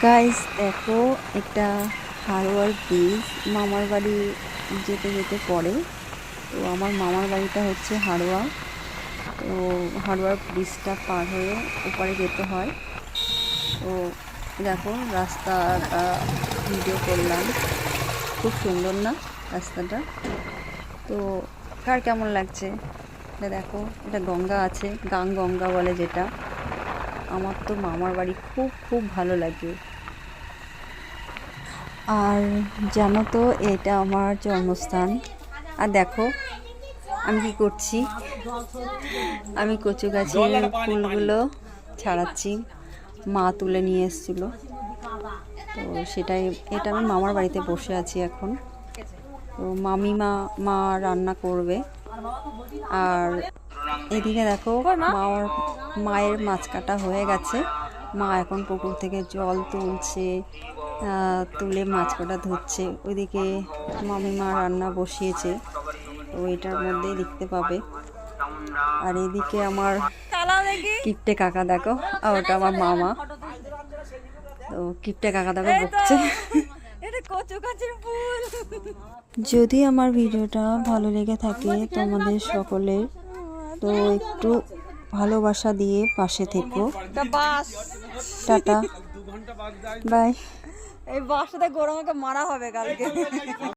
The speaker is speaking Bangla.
গাইস দেখো, একটা হারোয়ার ব্রিজ মামার বাড়ি যেতে যেতে পড়ে। তো আমার মামার বাড়িটা হচ্ছে হারোয়া। তো হারোয়ার ব্রিজটা পার হয়ে ওপারে যেতে হয়। তো দেখো রাস্তাটা ভিডিও করলাম, খুব সুন্দর না রাস্তাটা? তো কার কেমন লাগছে? দেখো, এটা গঙ্গা আছে, গঙ্গা বলে যেটা। আমার তো মামার বাড়ি খুব খুব ভালো লাগে। আর জানো তো, এটা আমার জন্মস্থান। আর দেখো আমি কি করছি, আমি কচু গাছের ফুলগুলো ছাড়াচ্ছি। মা তুলে নিয়ে এসেছিলো, তো সেটাই। এটা আমি মামার বাড়িতে বসে আছি এখন। তো মা রান্না করবে। আর এদিকে দেখো, মায়ের মাছ কাটা হয়ে গেছে। মা এখন পুকুর থেকে জল তুলছে, তুলে মাছ কাটা ধুচ্ছে। ওইদিকে মামিমা রান্না বসিয়েছে, তো এটার মধ্যেই দেখতে পাবে। আর এদিকে আমার কিপটে কাকা দেখো, আর ওটা আমার মামা। তো কিপটে কাকা দেখো বকছে। যদি আমার ভিডিওটা ভালো লেগে থাকে তোমাদের সকলের, তো একটু ভালোবাসা দিয়ে পাশে থেকো। Tata, bye. এই বাসটাতে গরমকে মারা হবে কালকে।